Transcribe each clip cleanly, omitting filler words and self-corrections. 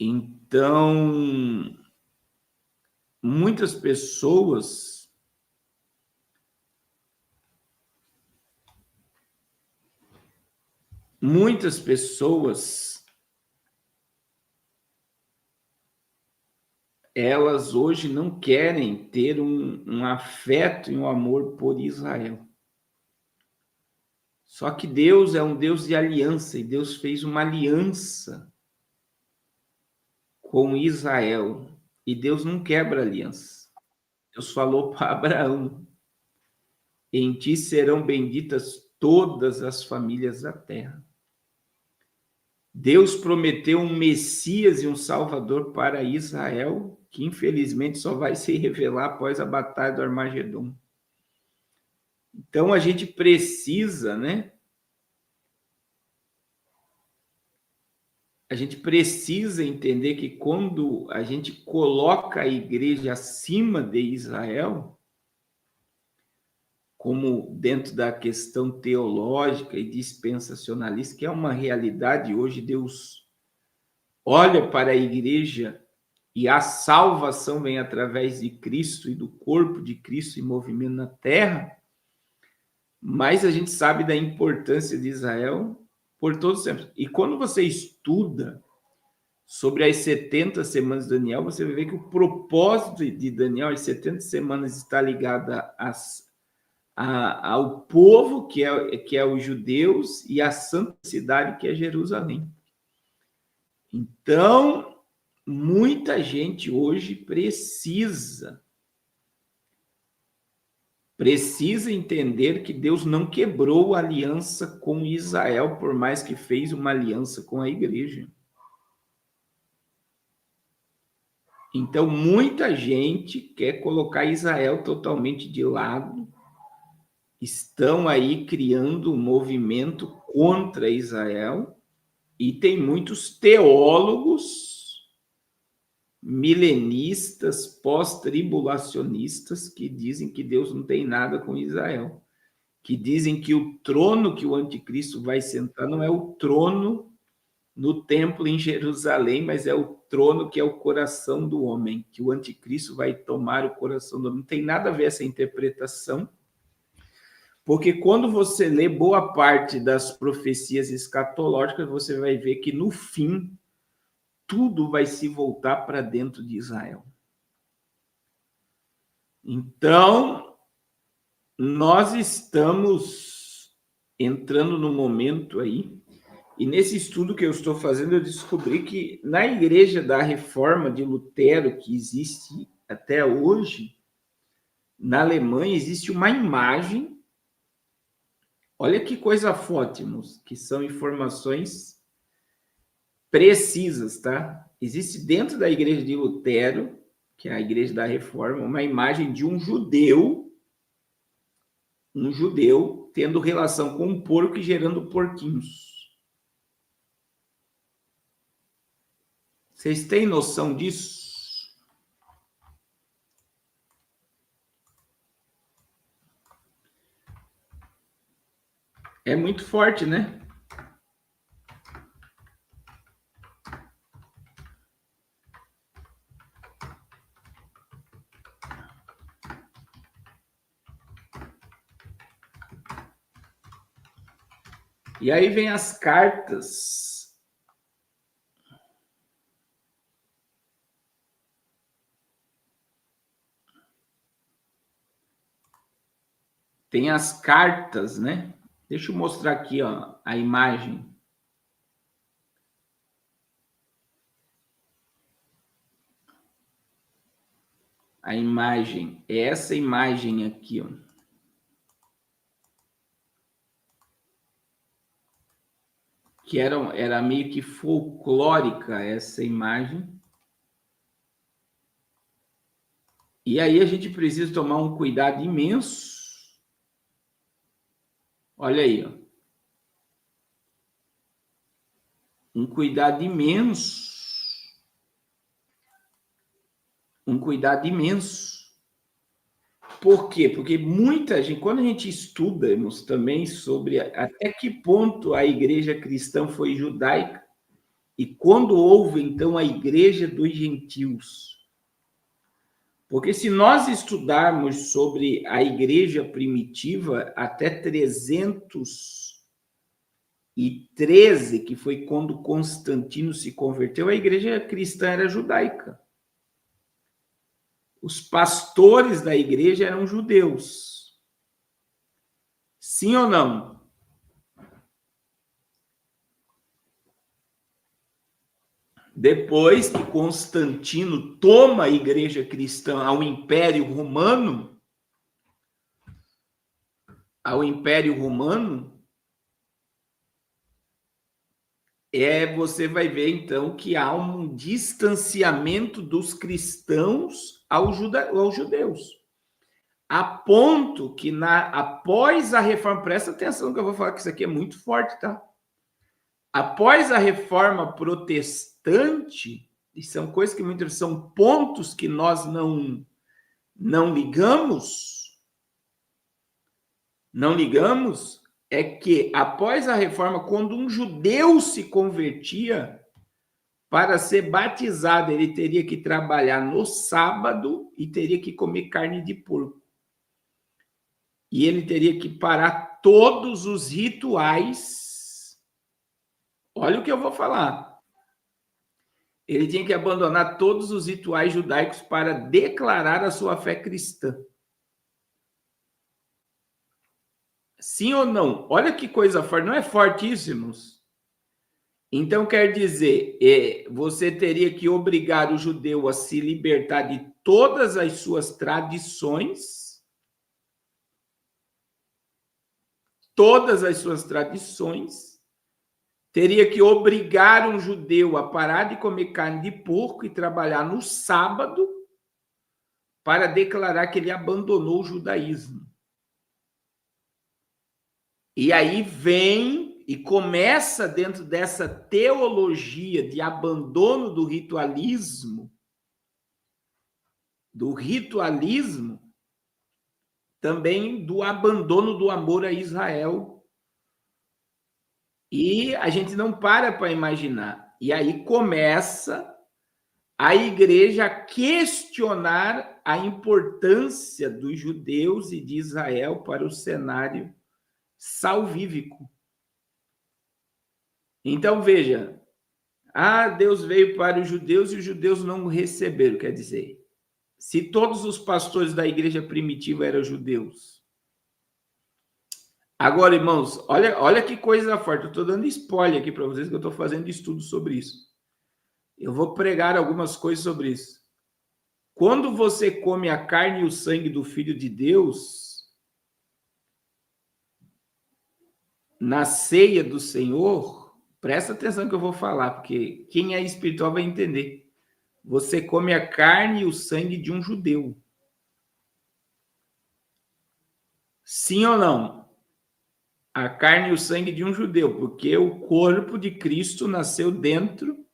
Então, muitas pessoas elas hoje não querem ter um afeto e um amor por Israel. Só que Deus é um Deus de aliança, e Deus fez uma aliança com Israel. E Deus não quebra aliança. Deus falou para Abraão: em ti serão benditas todas as famílias da terra. Deus prometeu um Messias e um Salvador para Israel, que infelizmente só vai se revelar após a batalha do Armagedon. Então a gente precisa, né? A gente precisa entender que quando a gente coloca a igreja acima de Israel, como dentro da questão teológica e dispensacionalista, que é uma realidade hoje, Deus olha para a igreja e a salvação vem através de Cristo e do corpo de Cristo em movimento na terra, mas a gente sabe da importância de Israel por todos os tempos. E quando você estuda sobre as 70 semanas de Daniel, você vai ver que o propósito de Daniel, as 70 semanas, está ligado ao povo, que é os judeus, e à santa cidade, que é Jerusalém. Então, muita gente hoje precisa entender que Deus não quebrou a aliança com Israel, por mais que fez uma aliança com a igreja. Então, muita gente quer colocar Israel totalmente de lado, estão aí criando um movimento contra Israel, e tem muitos teólogos milenistas, pós-tribulacionistas, que dizem que Deus não tem nada com Israel, que dizem que o trono que o anticristo vai sentar não é o trono no templo em Jerusalém, mas é o trono que é o coração do homem, que o anticristo vai tomar o coração do homem. Não tem nada a ver essa interpretação, porque quando você lê boa parte das profecias escatológicas, você vai ver que no fim tudo vai se voltar para dentro de Israel. Então, nós estamos entrando no momento aí, e nesse estudo que eu estou fazendo, eu descobri que na Igreja da Reforma de Lutero, que existe até hoje, na Alemanha, existe uma imagem. Olha que coisa fótimos, que são informações precisas, tá? Existe dentro da Igreja de Lutero, que é a Igreja da Reforma, uma imagem de um judeu tendo relação com um porco e gerando porquinhos. Vocês têm noção disso? É muito forte, né? E aí vem as cartas. Tem as cartas, né? Deixa eu mostrar aqui, ó, a imagem. A imagem é essa imagem aqui, ó. Que era meio que folclórica essa imagem. E aí a gente precisa tomar um cuidado imenso. Olha aí, ó. Um cuidado imenso. Um cuidado imenso. Por quê? Porque muita gente, quando a gente estudamos também sobre até que ponto a igreja cristã foi judaica E quando houve, então, a igreja dos gentios? Porque se nós estudarmos sobre a igreja primitiva, até 313, que foi quando Constantino se converteu, a igreja cristã era judaica. Os pastores da igreja eram judeus. Sim ou não? Depois que Constantino toma a igreja cristã ao Império Romano, você vai ver então que há um distanciamento dos cristãos aos judeus. A ponto que após a reforma, presta atenção que eu vou falar que isso aqui é muito forte, tá? Após a reforma protestante, e são coisas que muitas vezes são pontos que nós não ligamos, é que após a reforma, quando um judeu se convertia, para ser batizado, ele teria que trabalhar no sábado e teria que comer carne de porco. E ele teria que parar todos os rituais. Olha o que eu vou falar. Ele tinha que abandonar todos os rituais judaicos para declarar a sua fé cristã. Sim ou não? Olha que coisa forte. Não é forte isso, irmãos? Então, quer dizer, você teria que obrigar o judeu a se libertar de todas as suas tradições, teria que obrigar um judeu a parar de comer carne de porco e trabalhar no sábado para declarar que ele abandonou o judaísmo. E aí vem e começa dentro dessa teologia de abandono do ritualismo, também do abandono do amor a Israel. E a gente não para imaginar. E aí começa a igreja a questionar a importância dos judeus e de Israel para o cenário salvífico. Então, veja, Deus veio para os judeus e os judeus não receberam, quer dizer, se todos os pastores da igreja primitiva eram judeus. Agora, irmãos, olha que coisa forte, eu estou dando spoiler aqui para vocês, que eu estou fazendo estudo sobre isso. Eu vou pregar algumas coisas sobre isso. Quando você come a carne e o sangue do Filho de Deus, na ceia do Senhor, presta atenção que eu vou falar, porque quem é espiritual vai entender. Você come a carne e o sangue de um judeu. Sim ou não? A carne e o sangue de um judeu, porque o corpo de Cristo nasceu dentro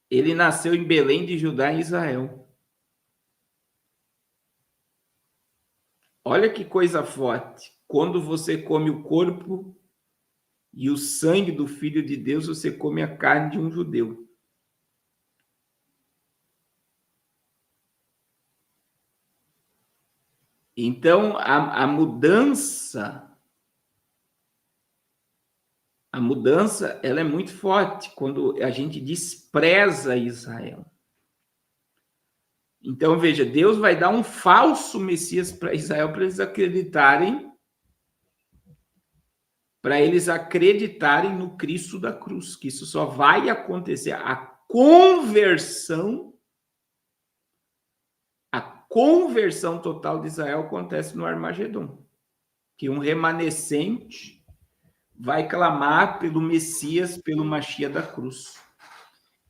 ele nasceu em Belém de Judá, em Israel. Olha que coisa forte. Quando você come o corpo e o sangue do Filho de Deus, você come a carne de um judeu. Então, a mudança ela é muito forte quando a gente despreza Israel. Então, veja, Deus vai dar um falso Messias para Israel para eles acreditarem no Cristo da cruz, que isso só vai acontecer. A conversão total de Israel acontece no Armagedon, que um remanescente vai clamar pelo Messias, pelo Mashiach da cruz.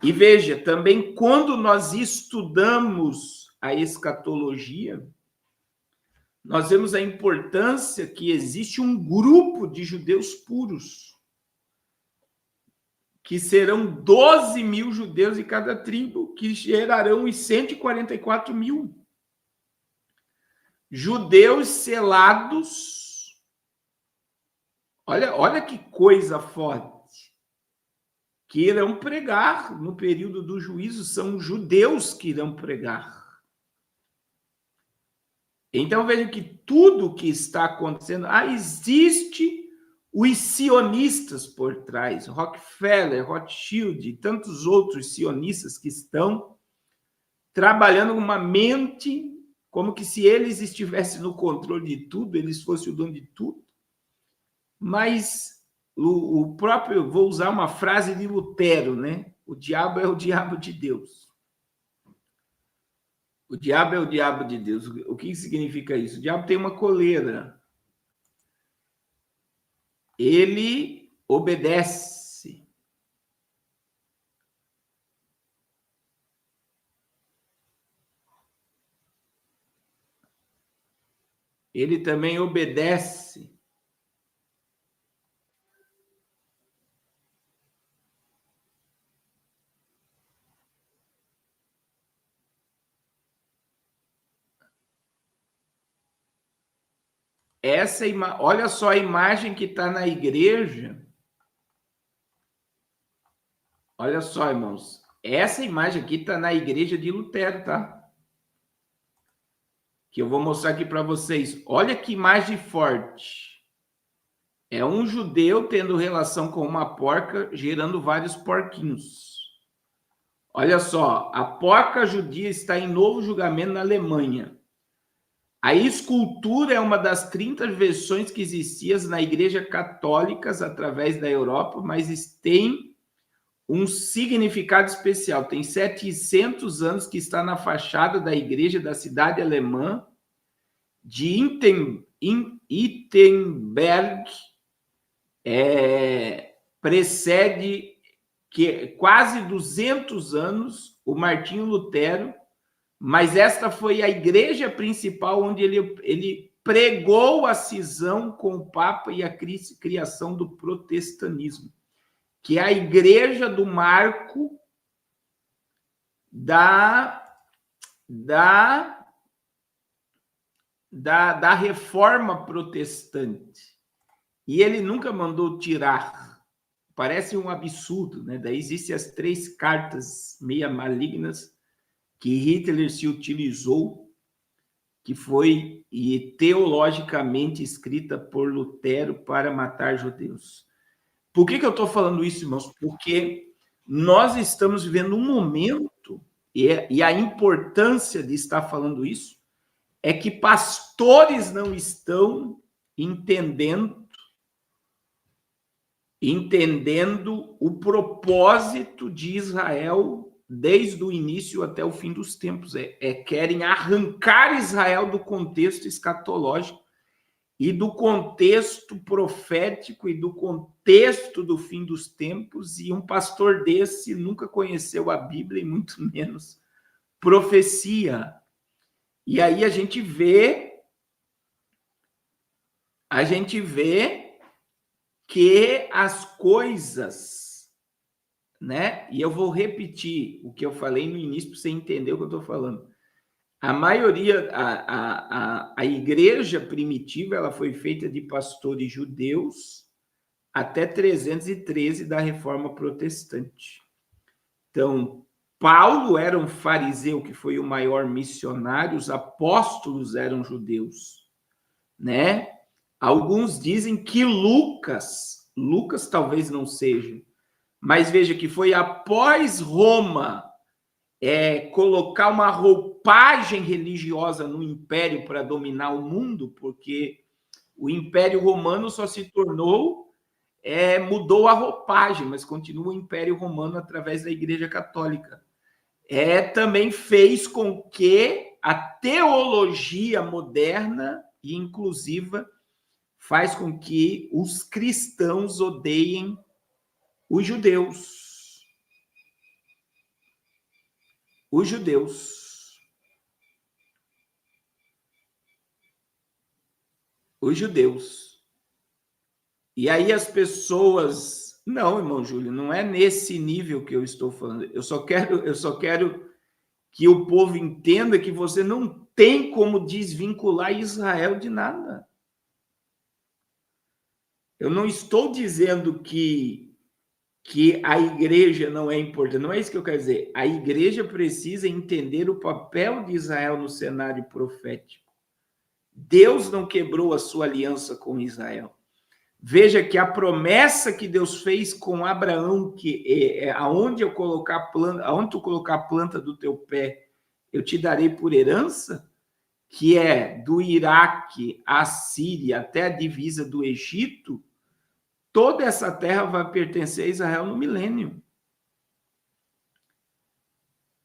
E veja, também quando nós estudamos a escatologia, nós vemos a importância que existe um grupo de judeus puros, que serão 12 mil judeus de cada tribo, que gerarão os 144 mil. Judeus selados. Olha que coisa forte. Que irão pregar no período do juízo, são judeus que irão pregar. Então veja que tudo que está acontecendo, existe os sionistas por trás, Rockefeller, Rothschild e tantos outros sionistas que estão trabalhando com uma mente como que se eles estivessem no controle de tudo, eles fossem o dono de tudo. Mas o próprio, vou usar uma frase de Lutero, né? O diabo é o diabo de Deus. O diabo é o diabo de Deus. O que significa isso? O diabo tem uma coleira. Ele obedece. Ele também obedece. Olha só a imagem que está na igreja. Olha só, irmãos. Essa imagem aqui está na igreja de Lutero, tá? Que eu vou mostrar aqui para vocês. Olha que imagem forte. É um judeu tendo relação com uma porca, gerando vários porquinhos. Olha só, a porca judia está em novo julgamento na Alemanha. A escultura é uma das 30 versões que existiam na Igreja Católica através da Europa, mas tem um significado especial. Tem 700 anos que está na fachada da igreja da cidade alemã de Wittenberg. Precede que quase 200 anos o Martinho Lutero, mas esta foi a igreja principal onde ele pregou a cisão com o Papa e a criação do protestantismo, que é a igreja do marco da reforma protestante. E ele nunca mandou tirar. Parece um absurdo, né? Daí existem as 3 cartas meia malignas que Hitler se utilizou, que foi teologicamente escrita por Lutero para matar judeus. Por que eu estou falando isso, irmãos? Porque nós estamos vivendo um momento, e a importância de estar falando isso, é que pastores não estão entendendo o propósito de Israel desde o início até o fim dos tempos. Querem arrancar Israel do contexto escatológico e do contexto profético e do contexto do fim dos tempos, e um pastor desse nunca conheceu a Bíblia e muito menos profecia. E aí a gente vê que as coisas, né? E eu vou repetir o que eu falei no início para você entender o que eu estou falando. A maioria, a igreja primitiva, ela foi feita de pastores judeus até 313 da Reforma Protestante. Então, Paulo era um fariseu que foi o maior missionário, os apóstolos eram judeus, né? Alguns dizem que Lucas talvez não seja, mas veja que foi após Roma colocar uma roupagem religiosa no império para dominar o mundo, porque o Império Romano só se tornou, mudou a roupagem, mas continua o Império Romano através da Igreja Católica. Também fez com que a teologia moderna e inclusiva faz com que os cristãos odeiem os judeus. Os judeus. E aí as pessoas... Não, irmão Júlio, não é nesse nível que eu estou falando. Eu só quero que o povo entenda que você não tem como desvincular Israel de nada. Eu não estou dizendo que a igreja não é importante, não é isso que eu quero dizer. A igreja precisa entender o papel de Israel no cenário profético. Deus não quebrou a sua aliança com Israel. Veja que a promessa que Deus fez com Abraão, que aonde eu colocar a planta, aonde tu colocar a planta do teu pé, eu te darei por herança, que é do Iraque à Síria até a divisa do Egito, toda essa terra vai pertencer a Israel no milênio.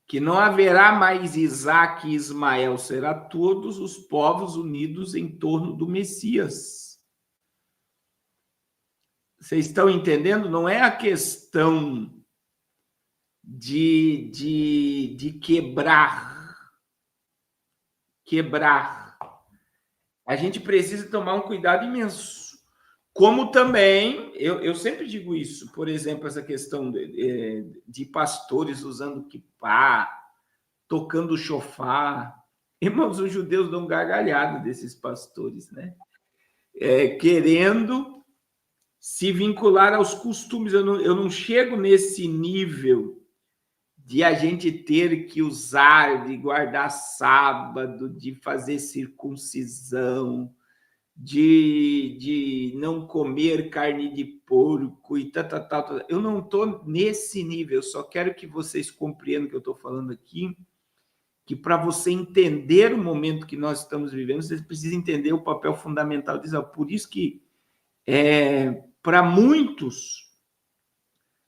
Que não haverá mais Isaac e Ismael, será todos os povos unidos em torno do Messias. Vocês estão entendendo? Não é a questão de quebrar. A gente precisa tomar um cuidado imenso. Como também, eu sempre digo isso, por exemplo, essa questão de pastores usando quipá, tocando chofar. Irmãos, os judeus dão gargalhada desses pastores, né? Querendo se vincular aos costumes. Eu não chego nesse nível de a gente ter que usar, de guardar sábado, de fazer circuncisão, de não comer carne de porco e tal. Eu não estou nesse nível, eu só quero que vocês compreendam o que eu estou falando aqui, que para você entender o momento que nós estamos vivendo, você precisa entender o papel fundamental de Israel. Por isso que para muitos,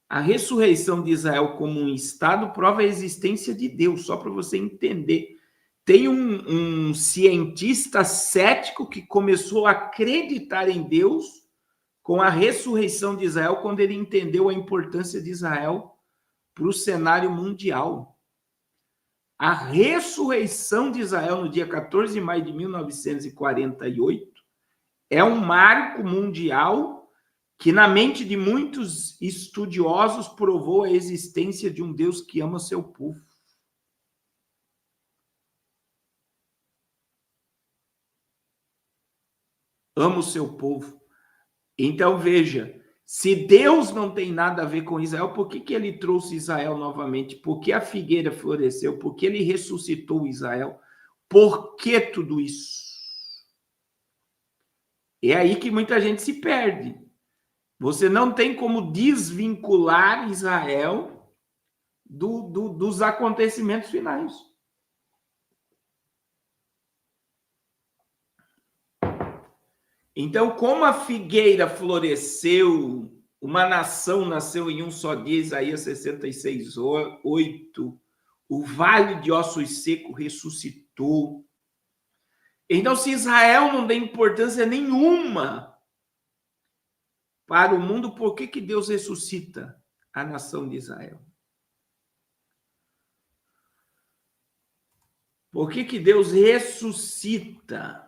a ressurreição de Israel como um Estado prova a existência de Deus, só para você entender. Tem um cientista cético que começou a acreditar em Deus com a ressurreição de Israel, quando ele entendeu a importância de Israel para o cenário mundial. A ressurreição de Israel no dia 14 de maio de 1948 é um marco mundial que na mente de muitos estudiosos provou a existência de um Deus que ama seu povo. Ama o seu povo. Então, veja, se Deus não tem nada a ver com Israel, por que ele trouxe Israel novamente? Por que a figueira floresceu? Por que ele ressuscitou Israel? Por que tudo isso? É aí que muita gente se perde. Você não tem como desvincular Israel dos acontecimentos finais. Então, como a figueira floresceu, uma nação nasceu em um só dia, Isaías 66, 8, o vale de ossos secos ressuscitou. Então, se Israel não tem importância nenhuma para o mundo, por que Deus ressuscita a nação de Israel? Por que Deus ressuscita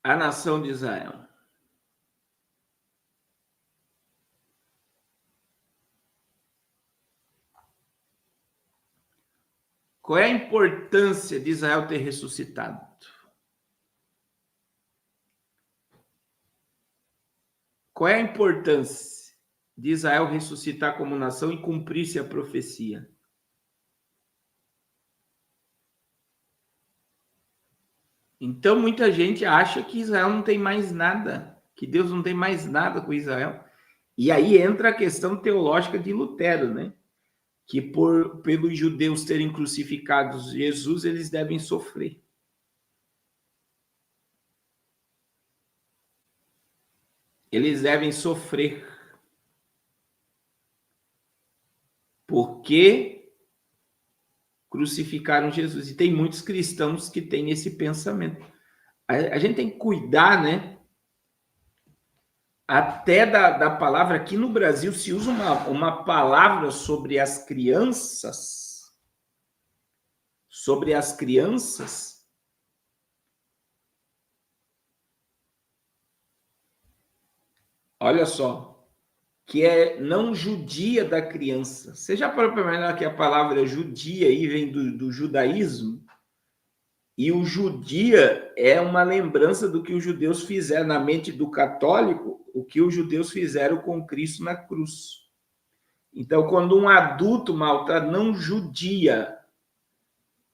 a nação de Israel? Qual é a importância de Israel ter ressuscitado? Qual é a importância de Israel ressuscitar como nação e cumprir-se a profecia? Então, muita gente acha que Israel não tem mais nada, que Deus não tem mais nada com Israel. E aí entra a questão teológica de Lutero, né? Que pelos judeus terem crucificado Jesus, eles devem sofrer. Eles devem sofrer. Porque crucificaram Jesus. E tem muitos cristãos que têm esse pensamento. A gente tem que cuidar, né? Até da palavra. Aqui no Brasil se usa uma palavra sobre as crianças. Sobre as crianças. Olha só. que é não judia da criança. Você já parou para imaginar que a palavra judia aí vem do judaísmo? E o judia é uma lembrança do que os judeus fizeram na mente do católico, o que os judeus fizeram com Cristo na cruz. Então, quando um adulto maltrata, não judia,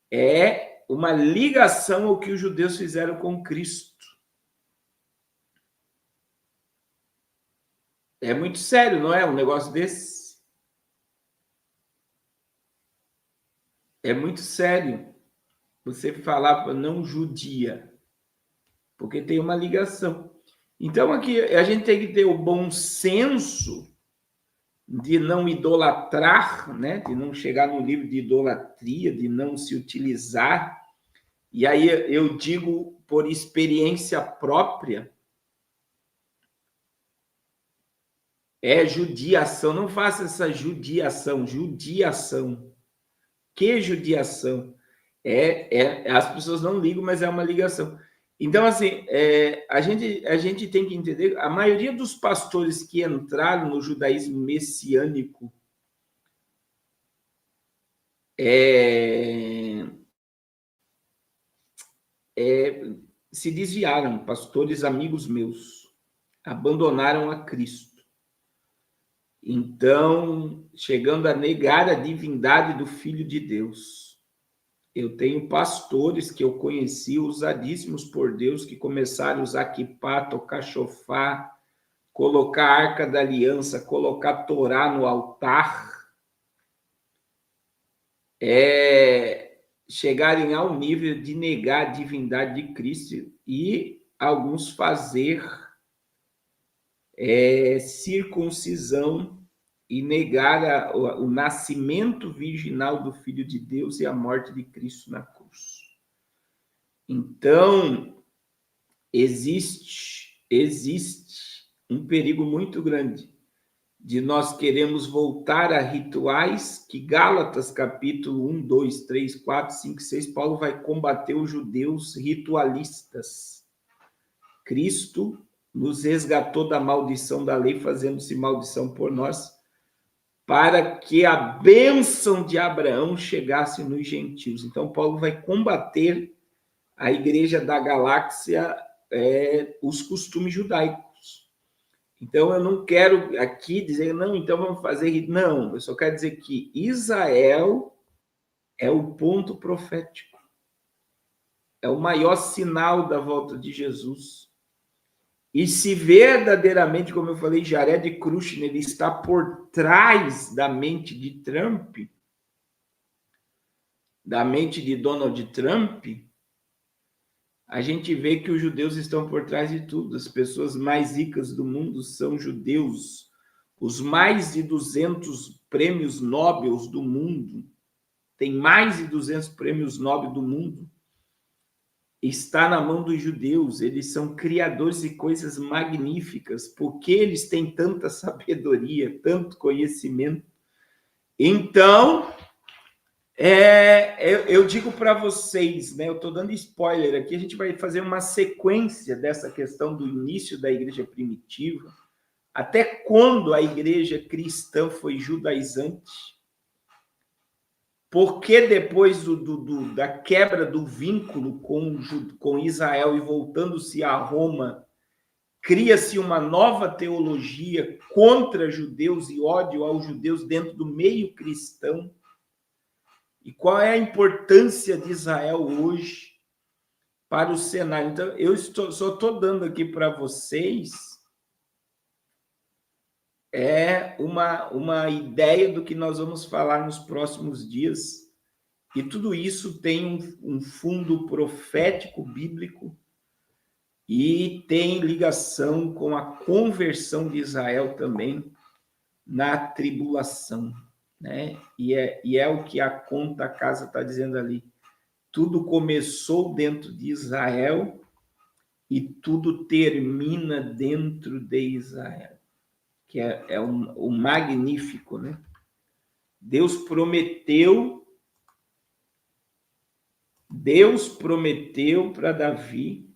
é uma ligação ao que os judeus fizeram com Cristo. É muito sério, não é? Um negócio desse? É muito sério você falar para não judia, porque tem uma ligação. Então, aqui a gente tem que ter o bom senso de não idolatrar, né? De não chegar no nível de idolatria, de não se utilizar. E aí eu digo por experiência própria, é judiação. Não faça essa judiação. Que judiação? As pessoas não ligam, mas é uma ligação. Então, assim, a gente tem que entender, a maioria dos pastores que entraram no judaísmo messiânico se desviaram, pastores amigos meus, abandonaram a Cristo. Então, chegando a negar a divindade do Filho de Deus. Eu tenho pastores que eu conheci, usadíssimos por Deus, que começaram a usar quipá, tocar chofá, colocar a Arca da Aliança, colocar a Torá no altar, chegarem ao nível de negar a divindade de Cristo e alguns fazer circuncisão e negar o nascimento virginal do Filho de Deus e a morte de Cristo na cruz. Então, existe um perigo muito grande de nós queremos voltar a rituais que Gálatas, capítulo 1, 2, 3, 4, 5, 6, Paulo vai combater os judeus ritualistas. Cristo nos resgatou da maldição da lei, fazendo-se maldição por nós, para que a bênção de Abraão chegasse nos gentios. Então, Paulo vai combater a igreja da galáxia, os costumes judaicos. Então, eu não quero aqui dizer, não, então vamos fazer... Não, eu só quero dizer que Israel é o ponto profético. É o maior sinal da volta de Jesus. E se verdadeiramente, como eu falei, Jared Kushner, ele está por trás da mente de Trump, da mente de Donald Trump, a gente vê que os judeus estão por trás de tudo. As pessoas mais ricas do mundo são judeus. Os mais de 200 prêmios Nobel do mundo, tem mais de 200 prêmios Nobel do mundo, está na mão dos judeus. Eles são criadores de coisas magníficas, porque eles têm tanta sabedoria, tanto conhecimento. Então, eu digo para vocês, né? Eu estou dando spoiler aqui, a gente vai fazer uma sequência dessa questão do início da igreja primitiva, até quando a igreja cristã foi judaizante, porque depois da quebra do vínculo com Israel e voltando-se a Roma, cria-se uma nova teologia contra judeus e ódio aos judeus dentro do meio cristão. E qual é a importância de Israel hoje para o cenário? Então, eu só estou dando aqui para vocês uma ideia do que nós vamos falar nos próximos dias. E tudo isso tem um fundo profético bíblico e tem ligação com a conversão de Israel também na tribulação, né? E é o que a conta casa está dizendo ali. Tudo começou dentro de Israel e tudo termina dentro de Israel, que é um magnífico, né? Deus prometeu para Davi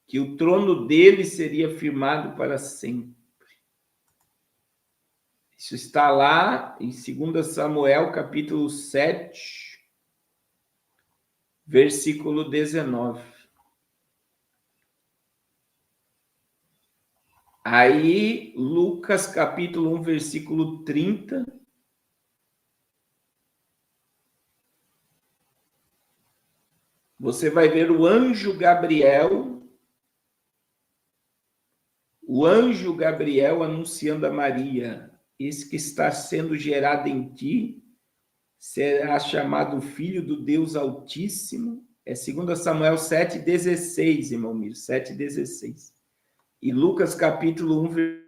que o trono dele seria firmado para sempre. Isso está lá em 2 Samuel, capítulo 7, versículo 19. Aí, Lucas, capítulo 1, versículo 30. Você vai ver o anjo Gabriel anunciando a Maria: esse que está sendo gerado em ti será chamado Filho do Deus Altíssimo. É 2 Samuel 7,16, irmão Miro, 7,16. E Lucas capítulo 1,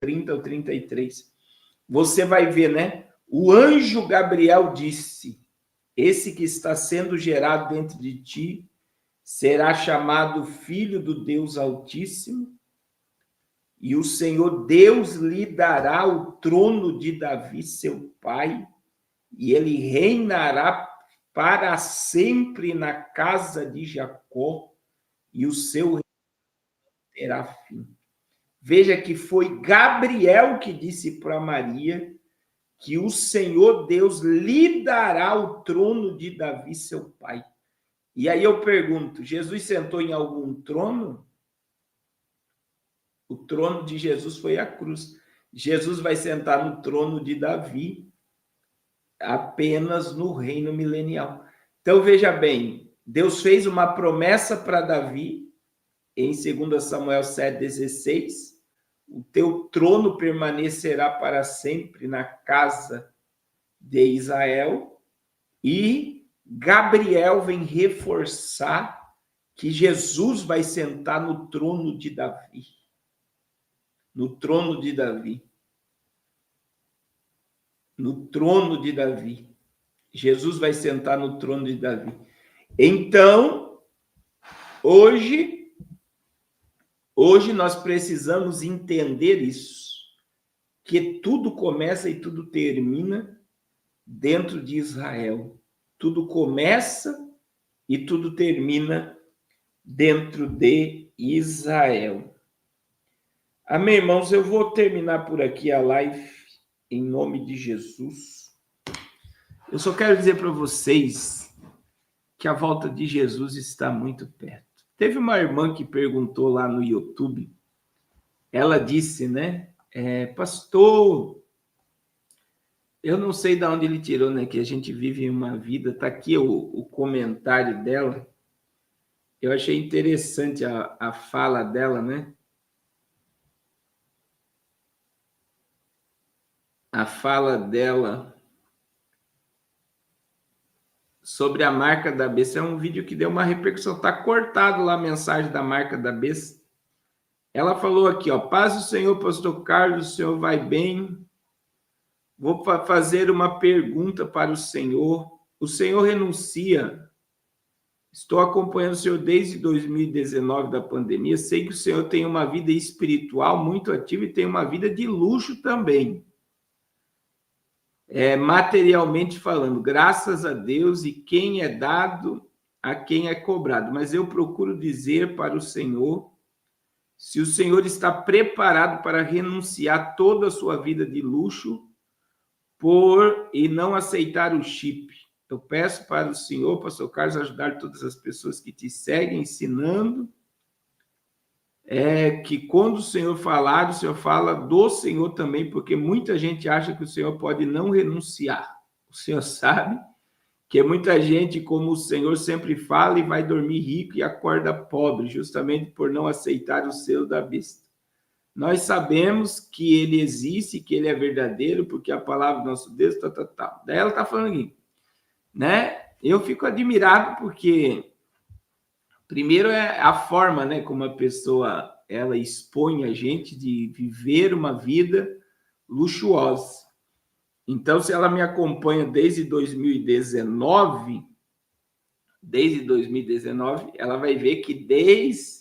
30 ao 33. Você vai ver, né? O anjo Gabriel disse: esse que está sendo gerado dentro de ti será chamado Filho do Deus Altíssimo, e o Senhor Deus lhe dará o trono de Davi, seu pai, e ele reinará para sempre na casa de Jacó, e o seu reino terá fim. Veja que foi Gabriel que disse para Maria que o Senhor Deus lhe dará o trono de Davi, seu pai. E aí eu pergunto, Jesus sentou em algum trono? O trono de Jesus foi a cruz. Jesus vai sentar no trono de Davi apenas no reino milenial. Então veja bem, Deus fez uma promessa para Davi em 2 Samuel 7,16. O teu trono permanecerá para sempre na casa de Israel. E Gabriel vem reforçar que Jesus vai sentar no trono de Davi. No trono de Davi. No trono de Davi. Jesus vai sentar no trono de Davi. Então, hoje nós precisamos entender isso, que tudo começa e tudo termina dentro de Israel. Tudo começa e tudo termina dentro de Israel. Amém, irmãos? Eu vou terminar por aqui a live em nome de Jesus. Eu só quero dizer para vocês que a volta de Jesus está muito perto. Teve uma irmã que perguntou lá no YouTube, ela disse, né, pastor, eu não sei de onde ele tirou, né, que a gente vive uma vida, tá aqui o comentário dela, eu achei interessante a fala dela, né, a fala dela sobre a marca da besta. É um vídeo que deu uma repercussão, tá cortado lá a mensagem da marca da besta. Ela falou aqui, ó, paz do Senhor, pastor Carlos, o senhor vai bem? Vou fazer uma pergunta para o senhor. O senhor renuncia? Estou acompanhando o senhor desde 2019 da pandemia. Sei que o senhor tem uma vida espiritual muito ativa e tem uma vida de luxo também. Materialmente falando, graças a Deus, e quem é dado, a quem é cobrado. Mas eu procuro dizer para o senhor, se o senhor está preparado para renunciar toda a sua vida de luxo e não aceitar o chip. Eu peço para o senhor, pastor Carlos, ajudar todas as pessoas que te seguem, ensinando, que quando o senhor falar, o senhor fala do senhor também, porque muita gente acha que o senhor pode não renunciar. O senhor sabe que muita gente, como o senhor sempre fala, e vai dormir rico e acorda pobre, justamente por não aceitar o selo da besta. Nós sabemos que ele existe, que ele é verdadeiro, porque a palavra do nosso Deus, tal. Daí ela está falando aqui, né? Eu fico admirado porque, primeiro, é a forma, né, como a pessoa ela expõe a gente de viver uma vida luxuosa. Então, se ela me acompanha desde 2019, ela vai ver que desde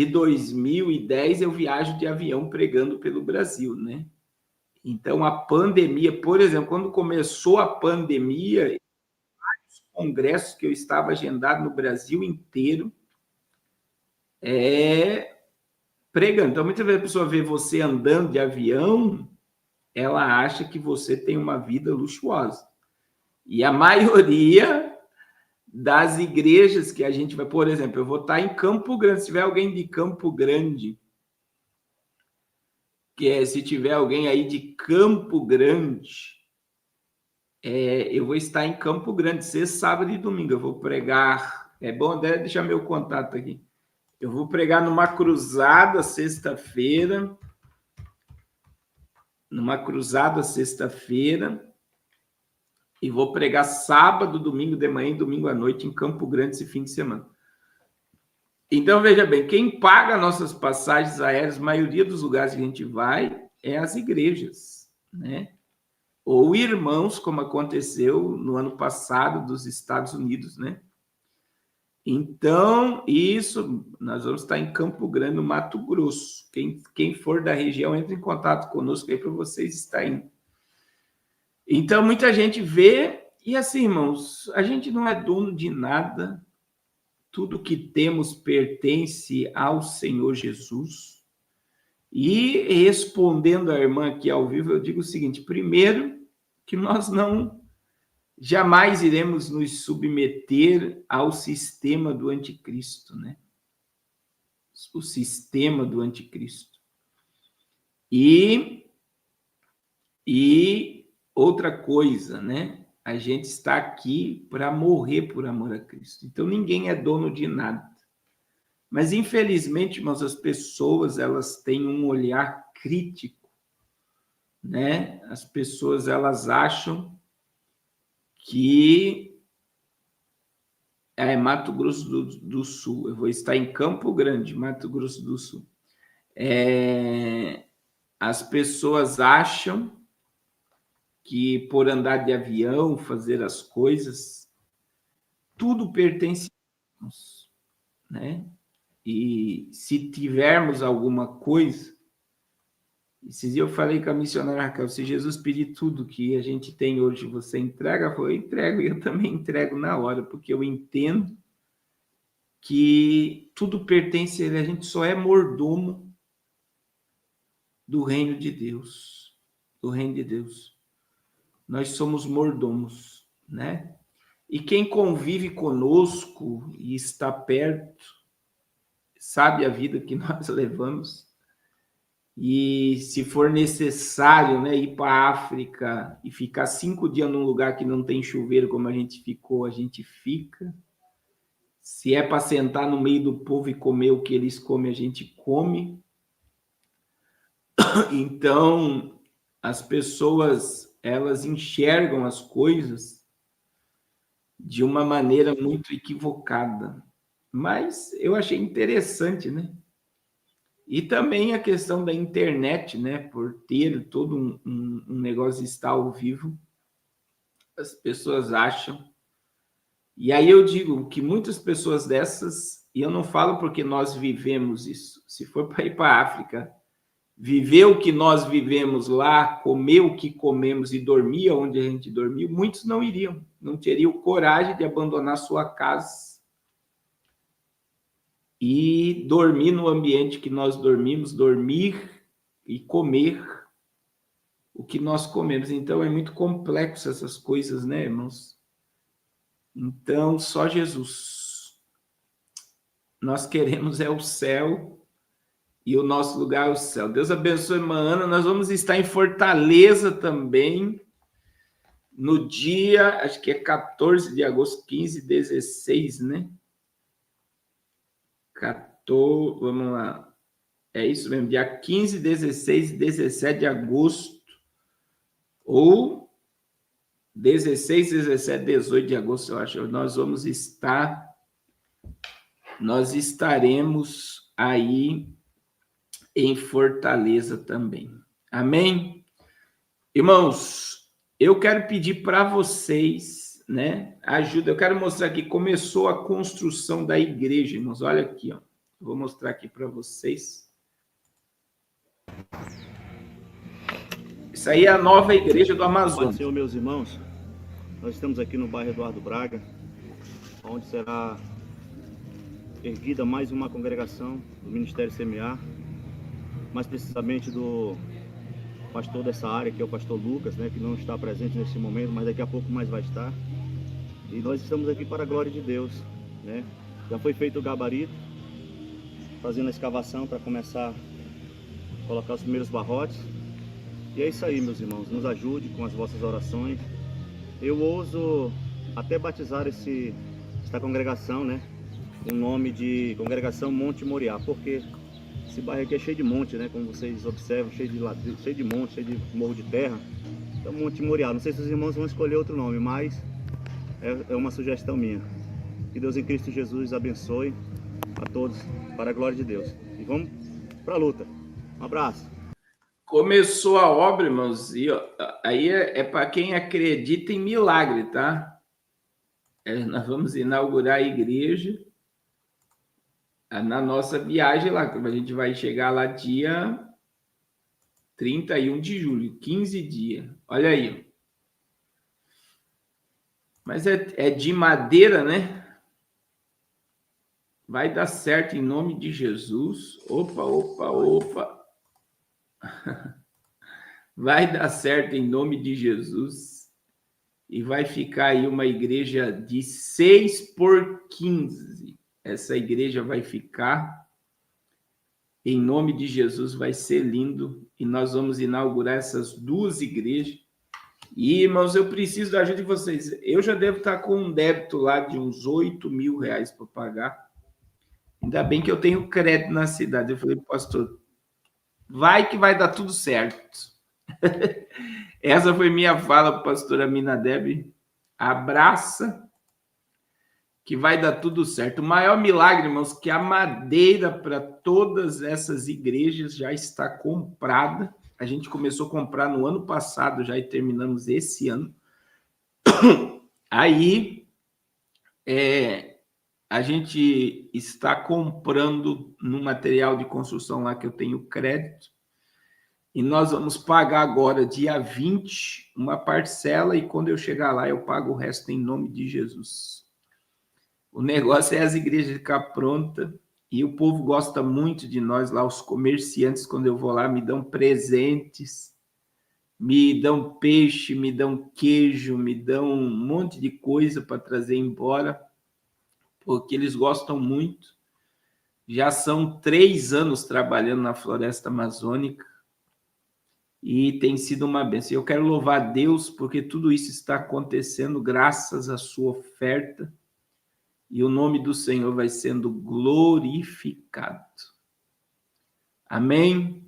2010 eu viajo de avião pregando pelo Brasil, né? Então, a pandemia, por exemplo, quando começou a pandemia, vários congressos que eu estava agendado no Brasil inteiro, pregando. Então, muitas vezes a pessoa vê você andando de avião ela acha que você tem uma vida luxuosa. E a maioria das igrejas que a gente vai, por exemplo, eu vou estar em Campo Grande, se tiver alguém de Campo Grande, se tiver alguém aí de Campo Grande, eu vou estar em Campo Grande, sexta, sábado e domingo, eu vou pregar, é bom até deixar meu contato aqui, eu vou pregar numa cruzada sexta-feira, e vou pregar sábado, domingo de manhã e domingo à noite em Campo Grande esse fim de semana. Então, veja bem, quem paga nossas passagens aéreas, a maioria dos lugares que a gente vai, é as igrejas, né? Ou irmãos, como aconteceu no ano passado dos Estados Unidos, né? Então, isso, nós vamos estar em Campo Grande, no Mato Grosso. Quem for da região, entre em contato conosco aí para vocês estarem. Então, muita gente vê, e assim, irmãos, a gente não é dono de nada, tudo que temos pertence ao Senhor Jesus. E respondendo à irmã aqui ao vivo, eu digo o seguinte: primeiro, que nós jamais iremos nos submeter ao sistema do anticristo, né? O sistema do anticristo. E outra coisa, né? A gente está aqui para morrer por amor a Cristo. Então, ninguém é dono de nada. Mas, infelizmente, irmãos, as pessoas, elas têm um olhar crítico, né? As pessoas, elas acham que Mato Grosso do Sul. Eu vou estar em Campo Grande, Mato Grosso do Sul. As pessoas acham que por andar de avião, fazer as coisas, tudo pertence a nós, né? E se tivermos alguma coisa, esses dias eu falei com a missionária Raquel, se Jesus pedir tudo que a gente tem hoje, você entrega? Eu falei, eu entrego, e eu também entrego na hora, porque eu entendo que tudo pertence a Ele, a gente só é mordomo do reino de Deus, do reino de Deus. Nós somos mordomos, né? E quem convive conosco e está perto, sabe a vida que nós levamos. E se for necessário, né, ir para a África e ficar 5 dias num lugar que não tem chuveiro, como a gente ficou, a gente fica. Se é para sentar no meio do povo e comer o que eles comem, a gente come. Então, as pessoas, elas enxergam as coisas de uma maneira muito equivocada. Mas eu achei interessante, né? E também a questão da internet, né? Por ter todo um negócio de estar ao vivo, as pessoas acham. E aí eu digo que muitas pessoas dessas, e eu não falo porque nós vivemos isso, se for para ir para a África, viver o que nós vivemos lá, comer o que comemos e dormir onde a gente dormiu, muitos não iriam, não teriam coragem de abandonar sua casa e dormir no ambiente que nós dormimos, dormir e comer o que nós comemos. Então, é muito complexo essas coisas, né, irmãos? Então, só Jesus. Nós queremos é o céu e o nosso lugar é o céu. Deus abençoe, irmã Ana. Nós vamos estar em Fortaleza também, no dia, acho que é 14 de agosto, 15, 16, né? 14, vamos lá. É isso mesmo, dia 15, 16 e 17 de agosto, ou 16, 17, 18 de agosto, eu acho. Nós estaremos aí em Fortaleza também. Amém? Irmãos, eu quero pedir para vocês, né, ajuda. Eu quero mostrar aqui, começou a construção da igreja, irmãos. Olha aqui, ó. Vou mostrar aqui para vocês. Isso aí é a nova igreja do Amazonas. Senhor, meus irmãos, nós estamos aqui no bairro Eduardo Braga, onde será erguida mais uma congregação do Ministério Semear, mais precisamente do pastor dessa área, que é o pastor Lucas, né, que não está presente nesse momento, mas daqui a pouco mais vai estar. E nós estamos aqui para a glória de Deus, né? Já foi feito o gabarito, fazendo a escavação para começar a colocar os primeiros barrotes. E é isso aí, meus irmãos, nos ajude com as vossas orações. Eu ouso até batizar esta congregação, né, o nome de Congregação Monte Moriá, porque esse bairro aqui é cheio de monte, né, como vocês observam, cheio de ladrilho, cheio de monte, cheio de morro de terra. Então, Monte Moriá. Não sei se os irmãos vão escolher outro nome, mas é uma sugestão minha. Que Deus em Cristo Jesus abençoe a todos, para a glória de Deus. E vamos para a luta. Um abraço. Começou a obra, irmãos, e ó, aí é para quem acredita em milagre, tá? Nós vamos inaugurar a igreja na nossa viagem lá, a gente vai chegar lá dia 31 de julho, 15 dias. Olha aí. Mas é de madeira, né? Vai dar certo em nome de Jesus. Opa, opa, opa. Vai dar certo em nome de Jesus. E vai ficar aí uma igreja de 6x15. Essa igreja vai ficar, em nome de Jesus, vai ser lindo. E nós vamos inaugurar essas duas igrejas. E, irmãos, eu preciso da ajuda de vocês. Eu já devo estar com um débito lá de uns R$8.000 para pagar. Ainda bem que eu tenho crédito na cidade. Eu falei, pastor, vai que vai dar tudo certo. Essa foi minha fala para a pastora Aminadeb. Abraça, que vai dar tudo certo. O maior milagre, irmãos, que a madeira para todas essas igrejas já está comprada. A gente começou a comprar no ano passado já e terminamos esse ano. Aí, a gente está comprando no material de construção lá que eu tenho crédito. E nós vamos pagar agora, dia 20, uma parcela, e quando eu chegar lá, eu pago o resto em nome de Jesus. O negócio é as igrejas ficar prontas, e o povo gosta muito de nós lá, os comerciantes, quando eu vou lá, me dão presentes, me dão peixe, me dão queijo, me dão um monte de coisa para trazer embora, porque eles gostam muito. Já são 3 anos trabalhando na floresta amazônica, e tem sido uma bênção. Eu quero louvar a Deus porque tudo isso está acontecendo graças à sua oferta e o nome do Senhor vai sendo glorificado. Amém?